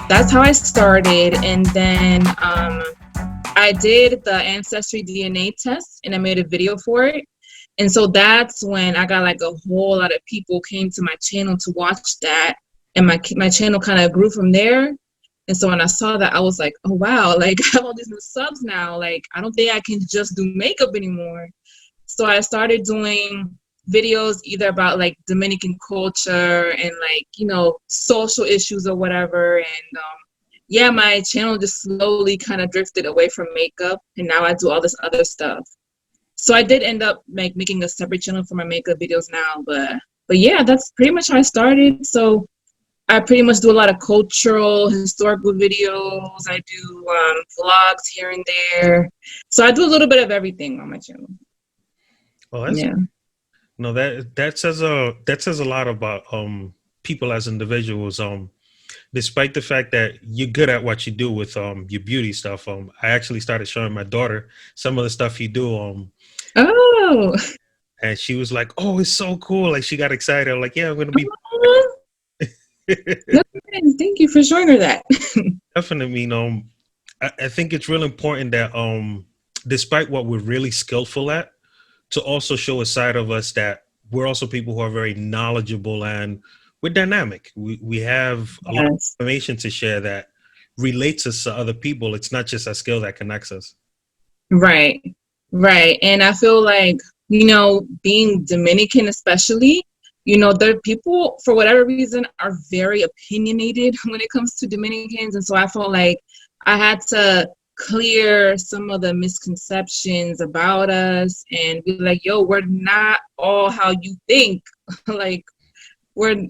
That's how I started, and then I did the ancestry DNA test, and I made a video for it. And so that's when I got like a whole lot of people came to my channel to watch that, and my channel kind of grew from there. And so when I saw that, I was like, oh wow, like I have all these new subs now. Like I don't think I can just do makeup anymore. So I started doing videos either about like Dominican culture and like, you know, social issues or whatever. And yeah, my channel just slowly kind of drifted away from makeup, and now I do all this other stuff. So I did end up making a separate channel for my makeup videos now, but yeah, that's pretty much how I started. So I pretty much do a lot of cultural, historical videos. I do vlogs here and there. So I do a little bit of everything on my channel. Well, that's, Yeah. no, that says a lot about people as individuals. Despite the fact that you're good at what you do with your beauty stuff, I actually started showing my daughter some of the stuff you do. Oh. And she was like, "Oh, it's so cool!" Like she got excited. I'm like, "Yeah, I'm gonna be." Thank you for showing her that. Definitely, I think it's real important that despite what we're really skillful at, to also show a side of us that we're also people who are very knowledgeable and we're dynamic. We have a lot of information to share that relates us to other people. It's not just a skill that connects us. Right. And I feel like, you know, being Dominican especially, you know, the people, for whatever reason, are very opinionated when it comes to Dominicans. And so I felt like I had to clear some of the misconceptions about us and be like, yo, we're not all how you think. Like,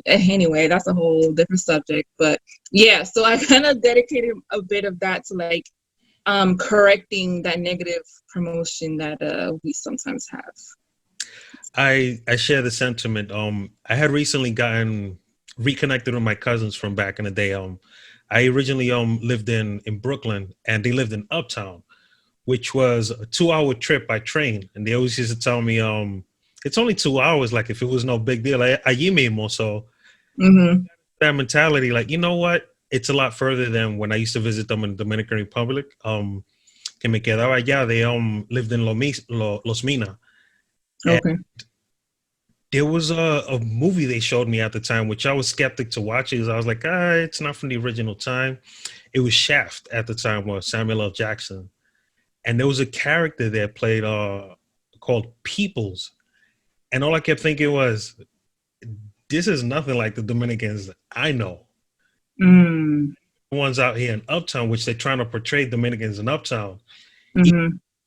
anyway, that's a whole different subject. But yeah, so I kind of dedicated a bit of that to like correcting that negative promotion that we sometimes have. I share the sentiment. I had recently gotten reconnected with my cousins from back in the day. I originally lived in Brooklyn, and they lived in Uptown, which was a 2-hour trip by train. And they always used to tell me, it's only 2 hours. Like if it was no big deal, allí mismo. So that mentality, like, you know what? It's a lot further than when I used to visit them in the Dominican Republic. Que me quedaba allá. They lived in Los Mina. Okay. And there was a movie they showed me at the time, which I was skeptic to watch, because I was like, it's not from the original time. It was Shaft at the time, with Samuel L. Jackson. And there was a character there played called Peoples. And all I kept thinking was, this is nothing like the Dominicans I know. The ones out here in Uptown, which they're trying to portray Dominicans in Uptown,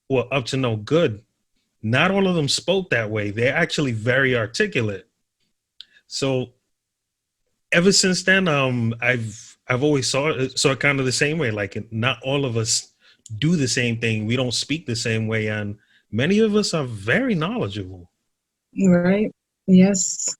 were up to no good. Not all of them spoke that way. They're actually very articulate. So ever since then, I've always saw it kind of the same way. Like not all of us do the same thing. We don't speak the same way, and many of us are very knowledgeable. Right. Yes.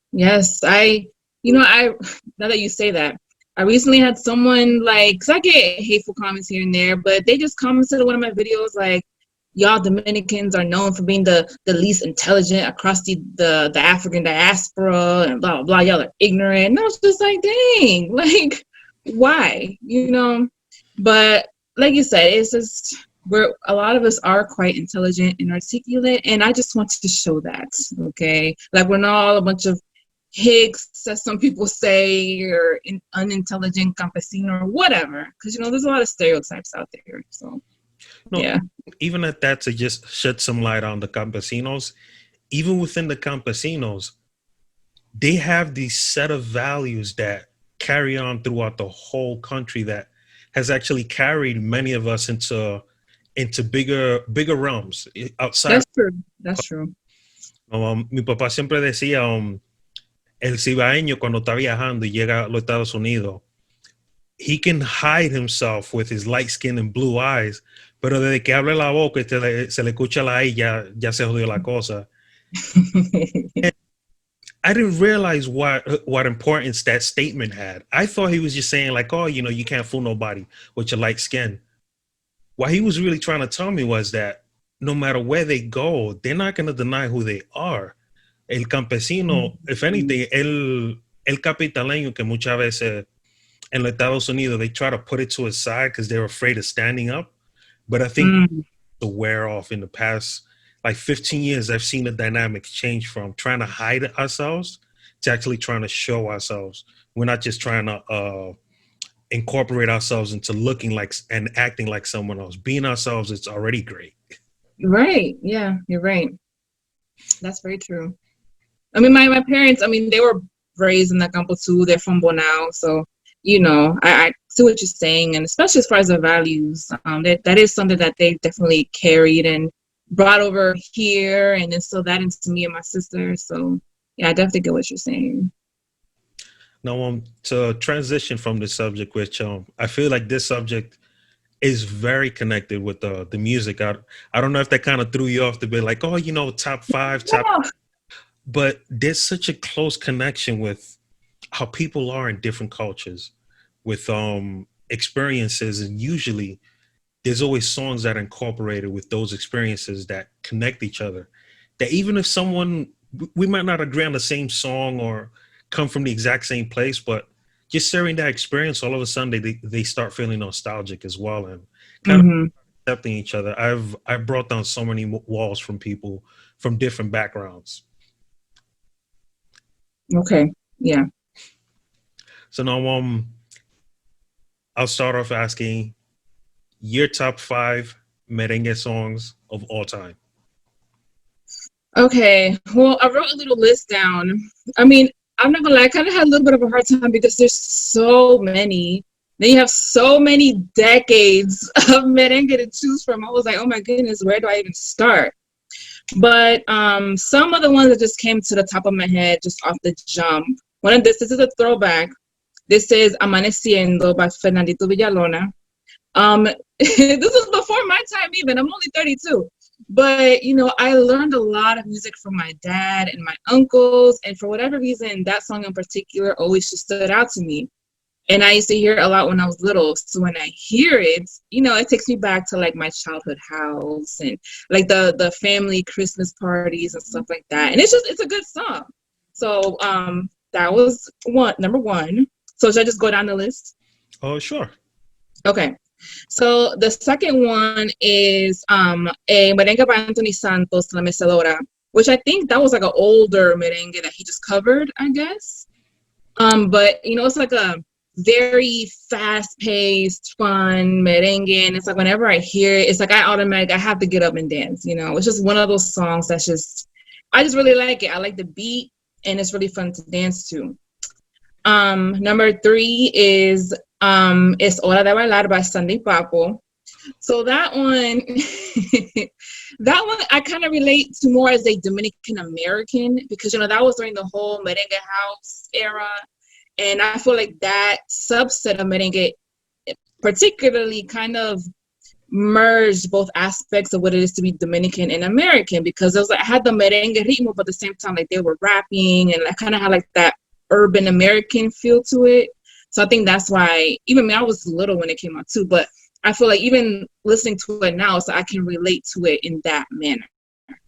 I now that you say that, I recently had someone like, cause I get hateful comments here and there, but they just commented on one of my videos like, y'all Dominicans are known for being the least intelligent across the African diaspora and blah, blah, blah. Y'all are ignorant. And I was just like, dang, like, why? You know? But like you said, it's just, a lot of us are quite intelligent and articulate, and I just want to show that, okay? Like, we're not all a bunch of Hicks, as some people say, or unintelligent campesino or whatever. Because, you know, there's a lot of stereotypes out there, so. No, yeah. Even at that, to just shed some light on the campesinos, even within the campesinos, they have these set of values that carry on throughout the whole country that has actually carried many of us into bigger realms outside. That's true. Mi papá siempre decía, el cibaeño cuando está viajando y llega a los Estados Unidos, he can hide himself with his light skin and blue eyes, pero desde que abre la boca y se le escucha la I, ya se jodió la cosa. I didn't realize what importance that statement had. I thought he was just saying like, oh, you know, you can't fool nobody with your light skin. What he was really trying to tell me was that no matter where they go, they're not going to deny who they are. El campesino, if anything, el capitaleño que muchas veces and like that sonido, they try to put it to a side because they're afraid of standing up. But I think the wear off in the past, like 15 years, I've seen the dynamics change from trying to hide ourselves to actually trying to show ourselves. We're not just trying to incorporate ourselves into looking like and acting like someone else. Being ourselves, it's already great. Right. Yeah, you're right. That's very true. I mean, my parents, I mean, they were raised in the campo too. They're from Bonao. So, you know, I see what you're saying. And especially as far as the values, that is something that they definitely carried and brought over here and instilled that into me and my sister. So, yeah, I definitely get what you're saying. Now, to transition from the subject, which I feel like this subject is very connected with the music. I don't know if that kind of threw you off the bit, like, oh, you know, top 5, but there's such a close connection with how people are in different cultures with experiences, and usually there's always songs that are incorporated with those experiences that connect each other, that even if we might not agree on the same song or come from the exact same place, but just sharing that experience, all of a sudden they start feeling nostalgic as well and kind of accepting each other. I've brought down so many walls from people from different backgrounds. Okay. Yeah. So now I'll start off asking your top 5 merengue songs of all time. Okay. Well, I wrote a little list down. I mean, I'm not gonna lie, I kind of had a little bit of a hard time because there's so many. Then you have so many decades of merengue to choose from. I was like, oh my goodness, where do I even start? But some of the ones that just came to the top of my head just off the jump. This is a throwback. This is Amaneciendo by Fernandito Villalona. This was before my time even. I'm only 32. But, you know, I learned a lot of music from my dad and my uncles. And for whatever reason, that song in particular always just stood out to me. And I used to hear it a lot when I was little. So when I hear it, you know, it takes me back to like my childhood house and like the family Christmas parties and stuff like that. And it's a good song. So that was number 1. So should I just go down the list? Oh, sure. Okay. So the second one is a merengue by Anthony Santos, La Mecedora, which I think that was like an older merengue that he just covered, I guess. But you know, it's like a very fast-paced, fun merengue, and it's like whenever I hear it, it's like I have to get up and dance. You know, it's just one of those songs I just really like it. I like the beat, and it's really fun to dance to. Number 3 is Es Hora de Bailar by Sunday Papo. So that one, I kind of relate to more as a Dominican American because, you know, that was during the whole merengue house era. And I feel like that subset of merengue particularly kind of merged both aspects of what it is to be Dominican and American because it was like, I had the merengue ritmo, but at the same time, like they were rapping and I kind of had like that urban American feel to it. So I think that's why, even I was little when it came out too, but I feel like even listening to it now, so I can relate to it in that manner,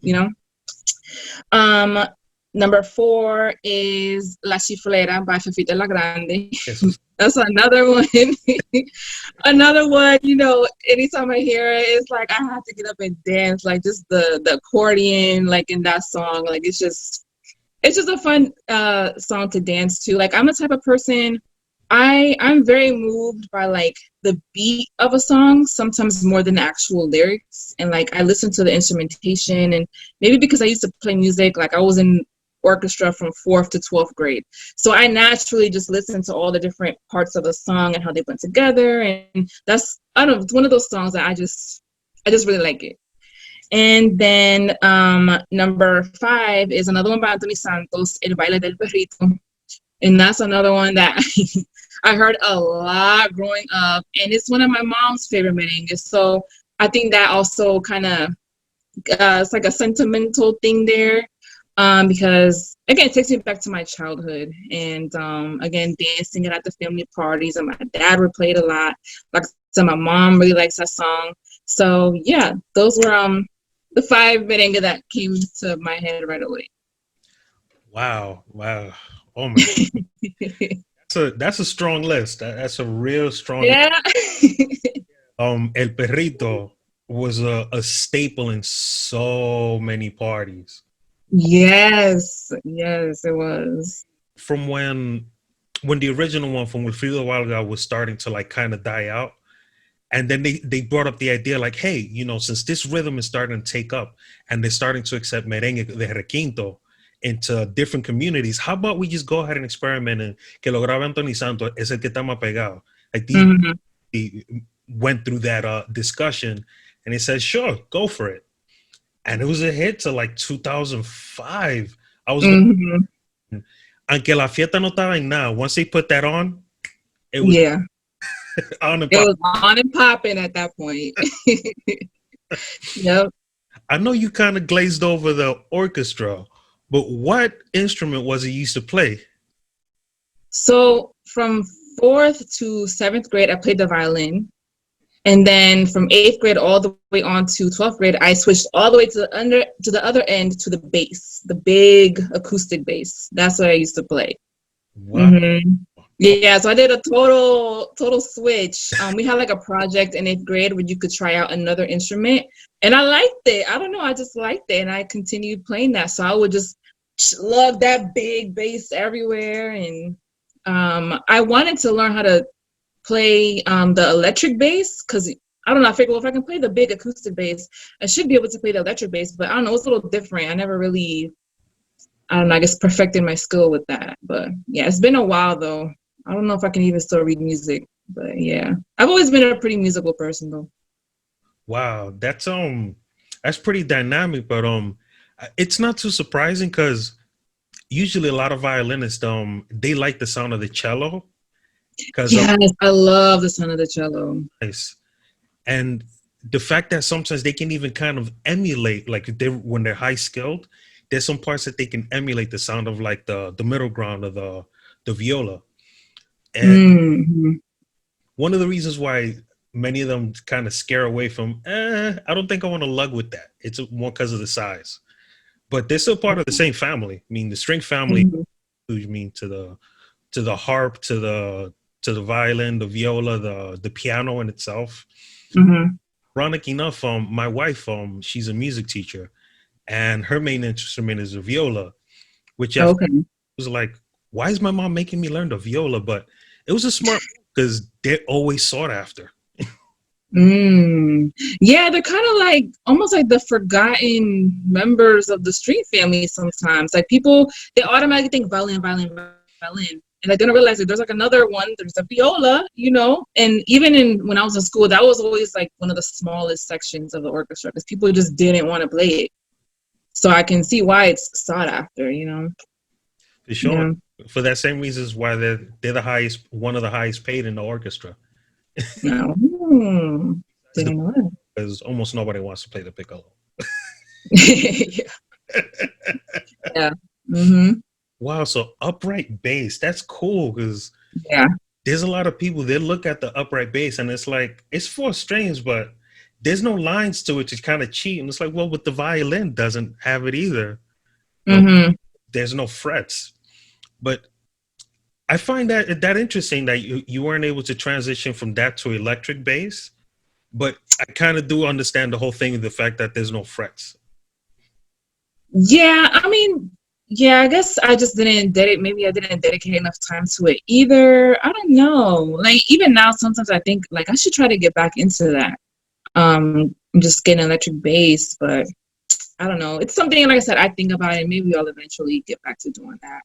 you know? Number 4 is La Chiflera by Fefita La Grande. Yes. That's another one. Another one, you know, anytime I hear it, it's like I have to get up and dance, like just the accordion, like in that song, like it's just a fun song to dance to. Like I'm the type of person, I'm very moved by like the beat of a song, sometimes more than the actual lyrics. And like I listen to the instrumentation, and maybe because I used to play music, like I was in orchestra from 4th to 12th grade. So I naturally just listen to all the different parts of the song and how they went together. And that's, I don't know, it's one of those songs that I just really like it. And then number 5 is another one by Anthony Santos, El Baile del Perrito. And that's another one that I heard a lot growing up. And it's one of my mom's favorite merengues. So I think that also kind of, it's like a sentimental thing there. Because again, it takes me back to my childhood and again, dancing it at the family parties, and my dad would play it a lot. Like so my mom really likes that song. So yeah, those were the 5 merengue that came to my head right away. Wow. Oh my. that's a strong list. That's a real strong. Yeah. El Perrito was a staple in so many parties. Yes, yes, it was. From when the original one from Wilfrido Valga was starting to like kind of die out, and then they brought up the idea like, hey, you know, since this rhythm is starting to take up and they're starting to accept merengue de requinto into different communities, how about we just go ahead and experiment and que lo grabe Anthony Santos es el que está más pegado. Like he went through that discussion and he said, sure, go for it. And it was a hit to like 2005. I was aunque la fiesta no estaba en nada. Once they put that on, it was on and popping. It was on and popping at that point. Yep. I know you kind of glazed over the orchestra, but what instrument was it used to play? So from 4th to 7th grade, I played the violin. And then from 8th grade all the way on to 12th grade, I switched all the way to the other end to the bass, the big acoustic bass. That's what I used to play. Wow. Yeah, so I did a total switch. We had like a project in 8th grade where you could try out another instrument, and I liked it. I don't know, I just liked it, and I continued playing that. So I would just lug that big bass everywhere, and I wanted to learn how to play the electric bass, because I don't know, I figured, well, if I can play the big acoustic bass, I should be able to play the electric bass, but I don't know, it's a little different. I never really, I don't know, I guess perfected my skill with that. But yeah, it's been a while though. I don't know if I can even still read music, but yeah, I've always been a pretty musical person though. Wow, that's pretty dynamic, but it's not too surprising because usually a lot of violinists they like the sound of the cello. Yes, I love the sound of the cello. Nice. And the fact that sometimes they can even kind of emulate, like when they're high skilled, there's some parts that they can emulate the sound of like the middle ground of the viola. And one of the reasons why many of them kind of scare away from, I don't think I want to lug with that. It's more because of the size. But they're still part of the same family. I mean, the string family, you mean to the harp, to the violin, the viola, the piano in itself. Ironic enough, my wife, she's a music teacher, and her main instrument is the viola, which was like, why is my mom making me learn the viola? But it was a smart because they're always sought after. Yeah, they're kind of like almost like the forgotten members of the string family sometimes. Like people, they automatically think violin, and I didn't realize that there's like another one. There's a viola, you know. And even when I was in school, that was always like one of the smallest sections of the orchestra because people just didn't want to play it. So I can see why it's sought after, you know. For sure. For that same reasons why they're the highest, one of the highest paid in the orchestra. Didn't know that. Because almost nobody wants to play the piccolo. Yeah. Wow, so upright bass, that's cool because there's a lot of people, they look at the upright bass and it's like, it's 4 strings, but there's no lines to it to kind of cheat. And it's like, well, but the violin doesn't have it either. There's no frets. But I find that interesting that you weren't able to transition from that to electric bass. But I kind of do understand the whole thing of the fact that there's no frets. Yeah, I mean, yeah, I guess I just didn't dedicate enough time to it either. I don't know. Like even now, sometimes I think like I should try to get back into that. Just get an electric bass, but I don't know. It's something, like I said, I think about it, and maybe I'll eventually get back to doing that.